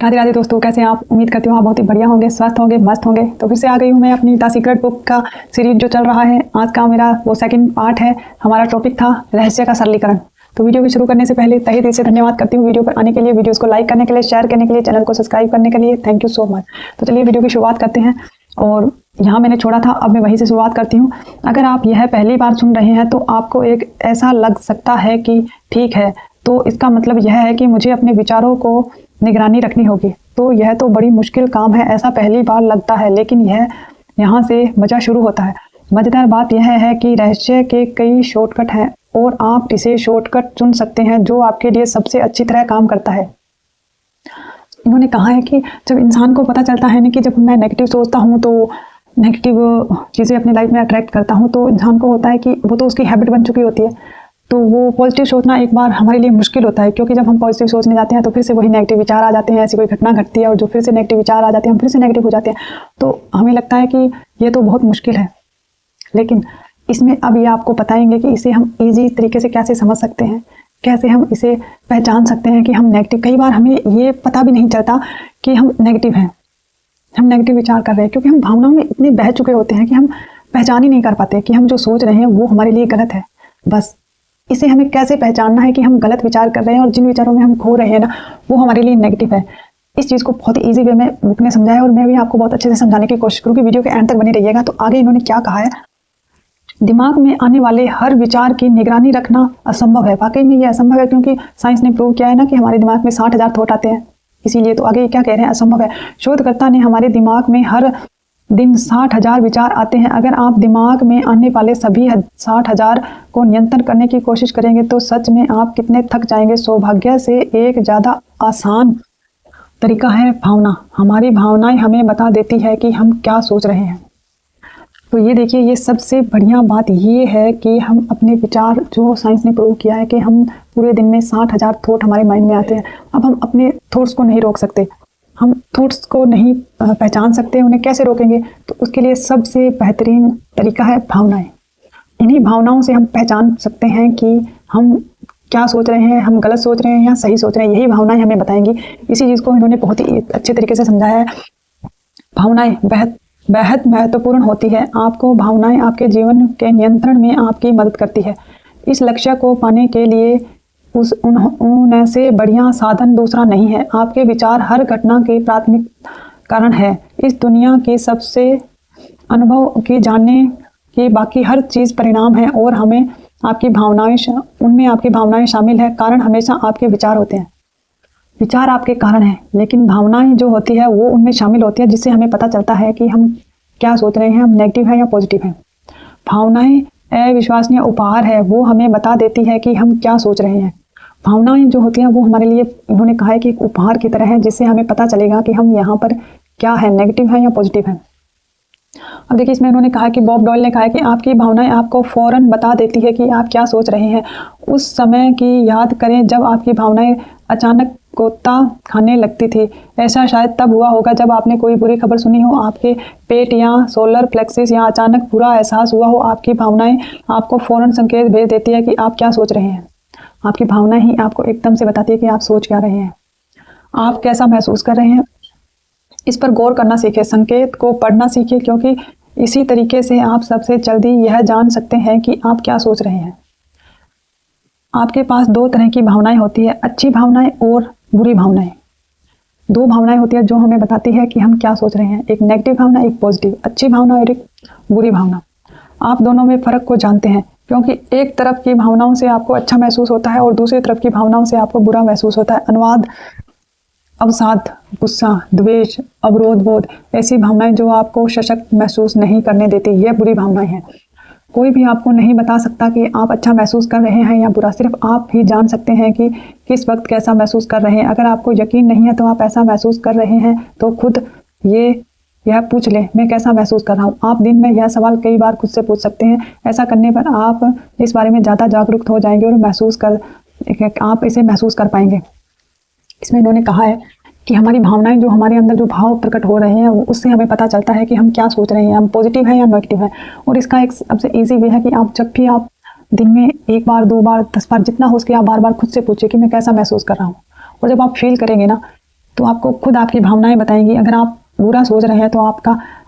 राधे राधे दोस्तों, कैसे हैं आप? उम्मीद करती हूँ आप बहुत ही बढ़िया होंगे, स्वस्थ होंगे, मस्त होंगे। तो फिर से आ गई हूँ मैं अपनी द सीक्रेट बुक का सीरीज जो चल रहा है। आज का मेरा वो सेकंड पार्ट है। हमारा टॉपिक था रहस्य का सरलीकरण। तो वीडियो को शुरू करने से पहले तहे दिल से धन्यवाद करती हूँ वीडियो पर आने के लिए, वीडियोस को लाइक करने के लिए, शेयर करने के लिए, चैनल को सब्सक्राइब करने के लिए। Thank you so much. तो चलिए वीडियो की शुरुआत करते हैं। और यहाँ मैंने छोड़ा था, अब मैं वहीं से शुरुआत करती हूँ। अगर आप यह पहली बार सुन रहे हैं तो आपको एक ऐसा लग सकता है कि ठीक है, तो इसका मतलब यह है कि मुझे अपने विचारों को निगरानी रखनी होगी। तो यह तो बड़ी मुश्किल काम है, ऐसा पहली बार लगता है। लेकिन यहाँ से मज़ा शुरू होता है। मज़ेदार बात यह है कि रहस्य के कई शॉर्टकट हैं और आप इसे शॉर्टकट चुन सकते हैं जो आपके लिए सबसे अच्छी तरह काम करता है। इन्होंने कहा है कि जब इंसान को पता चलता है ना कि जब मैं नेगेटिव सोचता हूँ तो नेगेटिव चीज़ें अपनी लाइफ में अट्रैक्ट करता हूँ, तो इंसान को होता है कि वो तो उसकी हैबिट बन चुकी होती है। तो वो पॉजिटिव सोचना एक बार हमारे लिए मुश्किल होता है, क्योंकि जब हम पॉजिटिव सोचने जाते हैं तो फिर से वही नेगेटिव विचार आ जाते हैं। ऐसी कोई घटना घटती है और जो फिर से नेगेटिव विचार आ जाते हैं, हम फिर से नेगेटिव हो जाते हैं। तो हमें लगता है कि ये तो बहुत मुश्किल है। लेकिन इसमें अब ये आपको बताएंगे कि इसे हम ईजी तरीके से कैसे समझ सकते हैं, कैसे हम इसे पहचान सकते हैं कि हम नेगेटिव। कई बार हमें ये पता भी नहीं चलता कि हम नेगेटिव हैं, हम नेगेटिव विचार कर रहे हैं, क्योंकि हम भावनाओं में इतने बह चुके होते हैं कि हम पहचान ही नहीं कर पाते कि हम जो सोच रहे हैं वो हमारे लिए गलत है। बस इसे हमें कैसे पहचानना है कि हम गलत विचार कर रहे हैं और जिन विचारों में हम खो रहे हैं ना, वो हमारे लिए नेगेटिव है। इस चीज़ को बहुत ही ईजी वे में बुक ने समझाया और मैं भी आपको बहुत अच्छे से समझाने की कोशिश करूँगी। वीडियो के एंड तक बने रहिएगा। तो आगे इन्होंने क्या कहा है, दिमाग में आने वाले हर विचार की निगरानी रखना असंभव है। वाकई में ये असंभव है, क्योंकि साइंस ने प्रूव किया है ना कि हमारे दिमाग में 60,000 थॉट आते हैं। इसीलिए तो आगे क्या कह रहे हैं, असंभव है। शोधकर्ता ने हमारे दिमाग में हर दिन 60,000 विचार आते हैं। अगर आप दिमाग में आने वाले सभी 60,000 को नियंत्रण करने की कोशिश करेंगे तो सच में आप कितने थक जाएंगे। सौभाग्य से एक ज़्यादा आसान तरीका है भावना। हमारी भावनाएं हमें बता देती है कि हम क्या सोच रहे हैं। तो ये देखिए, ये सबसे बढ़िया बात ये है कि हम अपने विचार, जो साइंस ने प्रूव किया है कि हम पूरे दिन में 60,000 थॉट हमारे माइंड में आते हैं। अब हम अपने थॉट्स को नहीं रोक सकते, हम थॉट्स को नहीं पहचान सकते। उन्हें कैसे रोकेंगे? तो उसके लिए सबसे बेहतरीन तरीका है भावनाएं। इन्हीं भावनाओं से हम पहचान सकते हैं कि हम क्या सोच रहे हैं, हम गलत सोच रहे हैं या सही सोच रहे हैं। यही भावनाएं हमें बताएंगी। इसी चीज़ को इन्होंने बहुत ही अच्छे तरीके से समझाया है। भावनाएं बेहद महत्वपूर्ण होती है। आपको भावनाएं आपके जीवन के नियंत्रण में आपकी मदद करती है। इस लक्ष्य को पाने के लिए उनसे बढ़िया साधन दूसरा नहीं है। आपके विचार हर घटना के प्राथमिक कारण है। इस दुनिया की सबसे अनुभव की जानने की बाकी हर चीज़ परिणाम है और उनमें आपकी भावनाएं शामिल है। कारण हमेशा आपके विचार होते हैं। विचार आपके कारण हैं, लेकिन भावनाएं जो होती है वो उनमें शामिल होती है, जिससे हमें पता चलता है कि हम क्या सोच रहे हैं, हम नेगेटिव हैं या पॉजिटिव हैं। भावनाएं अविश्वसनीय उपहार है, वो हमें बता देती है कि हम क्या सोच रहे हैं। भावनाएं जो होती हैं वो हमारे लिए, इन्होंने कहा है कि एक उपहार की तरह है, जिससे हमें पता चलेगा कि हम यहाँ पर क्या है, नेगेटिव है या पॉजिटिव है। अब देखिए, इसमें उन्होंने कहा कि बॉब डॉयल ने कहा है कि आपकी भावनाएं आपको फौरन बता देती है कि आप क्या सोच रहे हैं। उस समय की याद करें जब आपकी भावनाएं अचानक गोता खाने लगती थी। ऐसा शायद तब हुआ होगा जब आपने कोई बुरी खबर सुनी हो, आपके पेट या सोलर प्लेक्सिस या अचानक बुरा एहसास हुआ हो। आपकी भावनाएं आपको फौरन संकेत भेज देती है कि आप क्या सोच रहे हैं। आपकी भावना ही आपको एकदम से बताती है कि आप सोच क्या रहे हैं, आप कैसा महसूस कर रहे हैं। इस पर गौर करना सीखें, संकेत को पढ़ना सीखें, क्योंकि इसी तरीके से आप सबसे जल्दी यह जान सकते हैं कि आप क्या सोच रहे हैं। आपके पास दो तरह की भावनाएं होती है, अच्छी भावनाएं और बुरी भावनाएं। दो भावनाएं होती है जो हमें बताती है कि हम क्या सोच रहे हैं, एक नेगेटिव भावना, एक पॉजिटिव। अच्छी भावना और एक बुरी भावना। आप दोनों में फ़र्क को जानते हैं, क्योंकि एक तरफ की भावनाओं से आपको अच्छा महसूस होता है और दूसरी तरफ की भावनाओं से आपको बुरा महसूस होता है। अनुवाद, अवसाद, गुस्सा, द्वेष, अवरोध बोध, ऐसी भावनाएं जो आपको सशक्त महसूस नहीं करने देती, यह बुरी भावनाएं हैं। कोई भी आपको नहीं बता सकता कि आप अच्छा महसूस कर रहे हैं या बुरा, सिर्फ आप ही जान सकते हैं कि किस वक्त कैसा महसूस कर रहे हैं। अगर आपको यकीन नहीं है तो आप ऐसा महसूस कर रहे हैं तो खुद यह पूछ लें, मैं कैसा महसूस कर रहा हूँ। आप दिन में यह सवाल कई बार खुद से पूछ सकते हैं। ऐसा करने पर आप इस बारे में ज़्यादा जागरूक हो जाएंगे और आप इसे महसूस कर पाएंगे। इसमें इन्होंने कहा है कि हमारी भावनाएं, जो हमारे अंदर जो भाव प्रकट हो रहे हैं, उससे हमें पता चलता है कि हम क्या सोच रहे हैं, हम पॉजिटिव हैं या नेगेटिव हैं। और इसका एक सबसे ईजी वे है कि आप जब भी आप दिन में 1 बार 2 बार 10 बार जितना हो सके आप बार बार खुद से पूछिए कि मैं कैसा महसूस कर रहा हूँ। और जब आप फील करेंगे ना तो आपको खुद आपकी भावनाएं बताएंगी। अगर आप बुरा सोच रहे हैं तो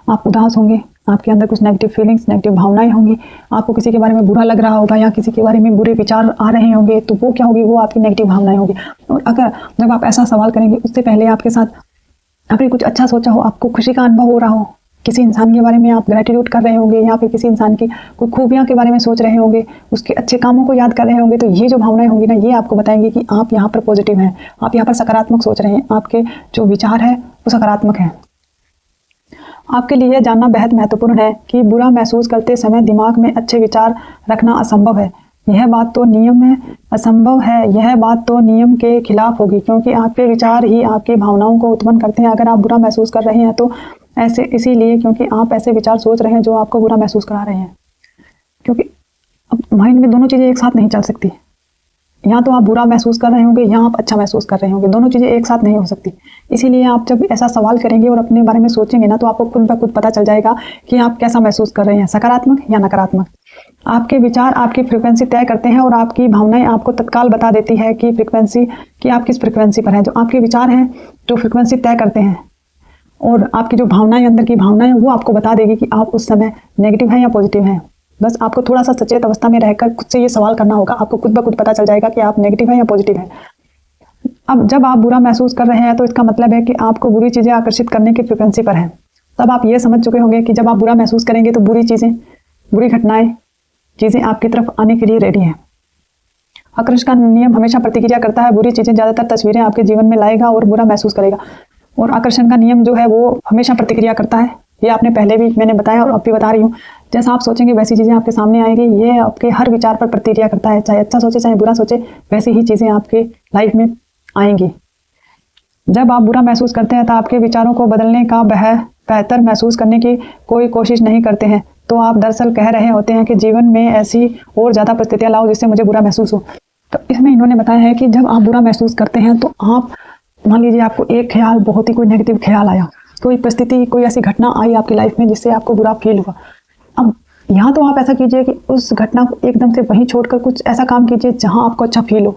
आप उदास होंगे, आपके अंदर कुछ नेगेटिव फीलिंग्स, नेगेटिव भावनाएं होंगी, आपको किसी के बारे में बुरा लग रहा होगा या किसी के बारे में बुरे विचार आ रहे होंगे, तो वो क्या होगी, वो आपकी नेगेटिव भावनाएं होगी। और अगर जब आप ऐसा सवाल करेंगे उससे पहले आपके साथ आपने कुछ अच्छा सोचा हो, आपको खुशी का अनुभव हो रहा हो, किसी इंसान के बारे में आप ग्रेटिट्यूड कर रहे होंगे या फिर किसी इंसान की कोई खूबियां के बारे में सोच रहे होंगे, उसके अच्छे कामों को याद कर रहे होंगे, तो ये जो भावनाएं होंगी ना, ये आपको बताएंगे कि आप यहाँ पर पॉजिटिव हैं, आप यहाँ पर सकारात्मक सोच रहे हैं, आपके जो विचार है वो सकारात्मक है। आपके लिए जानना बेहद महत्वपूर्ण है कि बुरा महसूस करते समय दिमाग में अच्छे विचार रखना असंभव है। यह बात तो नियम में असंभव है, यह बात तो नियम के खिलाफ होगी, क्योंकि आपके विचार ही आपकी भावनाओं को उत्पन्न करते हैं। अगर आप बुरा महसूस कर रहे हैं तो ऐसे इसीलिए क्योंकि आप ऐसे विचार सोच रहे हैं जो आपको बुरा महसूस करा रहे हैं। क्योंकि अब माइंड में दोनों चीज़ें एक साथ नहीं चल सकती, या तो आप बुरा महसूस कर रहे होंगे या आप अच्छा महसूस कर रहे होंगे, दोनों चीज़ें एक साथ नहीं हो सकती। इसीलिए आप जब ऐसा सवाल करेंगे और अपने बारे में सोचेंगे ना, तो आपको खुद ब खुद पता चल जाएगा कि आप कैसा महसूस कर रहे हैं, सकारात्मक या नकारात्मक। आपके विचार आपकी फ्रिक्वेंसी तय करते हैं और आपकी भावनाएं आपको तत्काल बता देती है कि फ्रिक्वेंसी कि आप किस फ्रिक्वेंसी पर हैं। जो आपके विचार हैं जो फ्रिक्वेंसी तय करते हैं, और आपकी जो भावनाएं, अंदर की भावनाएं, वो आपको बता देगी कि आप उस समय नेगेटिव हैं या पॉजिटिव हैं। बस आपको थोड़ा सा सचेत अवस्था में रहकर खुद से ये सवाल करना होगा, आपको खुद ब खुद पता चल जाएगा कि आप नेगेटिव हैं या पॉजिटिव हैं। अब जब आप बुरा महसूस कर रहे हैं तो इसका मतलब है कि आपको बुरी चीज़ें आकर्षित करने की फ्रिक्वेंसी पर हैं। तब आप ये समझ चुके होंगे कि जब आप बुरा महसूस करेंगे तो बुरी चीज़ें, बुरी घटनाएं, चीज़ें आपकी तरफ आने के लिए रेडी हैं। आकर्षण का नियम हमेशा प्रतिक्रिया करता है, बुरी चीज़ें ज़्यादातर तस्वीरें आपके जीवन में लाएगा और बुरा महसूस करेगा। और आकर्षण का नियम जो है वो हमेशा प्रतिक्रिया करता है, ये आपने पहले भी मैंने बताया और अब भी बता रही हूँ। जैसा आप सोचेंगे वैसी चीज़ें आपके सामने आएगी। ये आपके हर विचार पर प्रतिक्रिया करता है, चाहे अच्छा सोचे चाहे बुरा सोचे, वैसी ही चीज़ें आपके लाइफ में आएंगी। जब आप बुरा महसूस करते हैं तो आपके विचारों को बदलने का बेहतर महसूस करने की कोई कोशिश नहीं करते हैं, तो आप दरअसल कह रहे होते हैं कि जीवन में ऐसी और ज़्यादा परिस्थितियाँ लाओ जिससे मुझे बुरा महसूस हो। तो इसमें इन्होंने बताया है कि जब आप बुरा महसूस करते हैं तो आप मान लीजिए आपको एक ख्याल, बहुत ही कोई नेगेटिव ख्याल आया, कोई परिस्थिति, कोई ऐसी घटना आई आपकी लाइफ में जिससे आपको बुरा फील हुआ। अब यहाँ तो आप ऐसा कीजिए कि उस घटना को एकदम से वहीं छोड़कर कुछ ऐसा काम कीजिए जहाँ आपको अच्छा फील हो।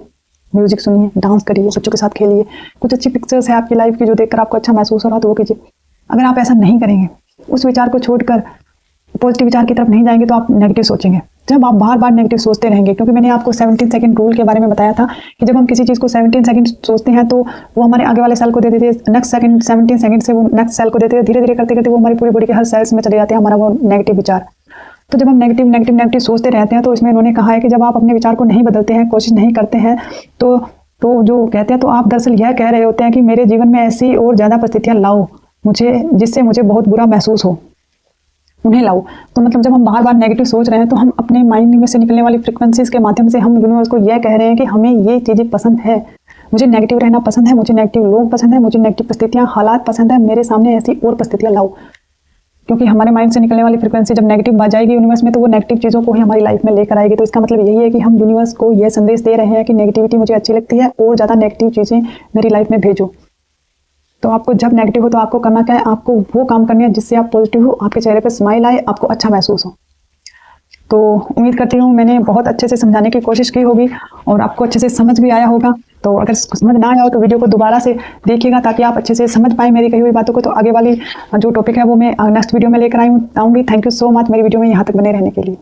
म्यूजिक सुनिए, डांस करिए, बच्चों के साथ खेलिए, कुछ अच्छी पिक्चर्स है आपकी लाइफ की जो देखकर आपको अच्छा महसूस हो रहा तो वो कीजिए। अगर आप ऐसा नहीं करेंगे, उस विचार को छोड़कर पॉजिटिव विचार की तरफ नहीं जाएंगे, तो आप नेगेटिव सोचेंगे। जब आप बार बार नेगेटिव सोचते रहेंगे, क्योंकि मैंने आपको 17 सेकंड रूल के बारे में बताया था कि जब हम किसी चीज़ को 17 सेकंड सोचते हैं तो वो हमारे आगे वाले सेल को दे देते हैं, नेक्स्ट सेकंड 17 सेकंड से वो नेक्स्ट सेल को देते हैं, धीरे धीरे करते करते वो हमारी पूरी बॉडी के हर सेल्स में चले जाते हैं हमारा वो नेगेटिव विचार। तो जब हम नेगेटिव सोचते रहते हैं, तो इसमें उन्होंने कहा है कि जब आप अपने विचार को नहीं बदलते हैं, कोशिश नहीं करते हैं, तो जो कहते हैं, तो आप दरअसल यह कह रहे होते हैं कि मेरे जीवन में ऐसी और ज़्यादा परिस्थितियाँ लाओ जिससे मुझे बहुत बुरा महसूस हो, उन्हें लाओ। तो मतलब जब हम बार बार नेगेटिव सोच रहे हैं तो हम अपने माइंड में से निकलने वाली फ्रिक्वेंसीज के माध्यम से हम यूनिवर्स को यह कह रहे हैं कि हमें ये चीज़ें पसंद है, मुझे नेगेटिव रहना पसंद है, मुझे नेगेटिव लोग पसंद है, मुझे नेगेटिव परिस्थितियाँ, हालात पसंद है, मेरे सामने ऐसी और परिस्थितियाँ लाओ। क्योंकि हमारे माइंड से निकलने वाली फ्रिक्वेंसी जब नेगेटिव बात जाएगी यूनिवर्स में, तो वो नेगेटिव चीज़ों को ही हमारी लाइफ में लेकर आएगी। तो इसका मतलब यही है कि हम यूनिवर्स को यह संदेश दे रहे हैं कि नेगेटिविटी मुझे अच्छी लगती है और ज़्यादा नेगेटिव चीज़ें मेरी लाइफ में भेजो। तो आपको जब नेगेटिव हो तो आपको करना क्या है, आपको वो काम करना है जिससे आप पॉजिटिव हो, आपके चेहरे पर स्माइल आए, आपको अच्छा महसूस हो। तो उम्मीद करती हूँ मैंने बहुत अच्छे से समझाने की कोशिश की होगी और आपको अच्छे से समझ भी आया होगा। तो अगर समझ ना आया हो तो वीडियो को दोबारा से देखिएगा ताकि आप अच्छे से समझ पाए मेरी कही हुई बातों को। तो आगे वाली जो टॉपिक है वो मैं नेक्स्ट वीडियो में लेकर आऊँगी। थैंक यू सो मच मेरी वीडियो में यहाँ तक बने रहने के लिए।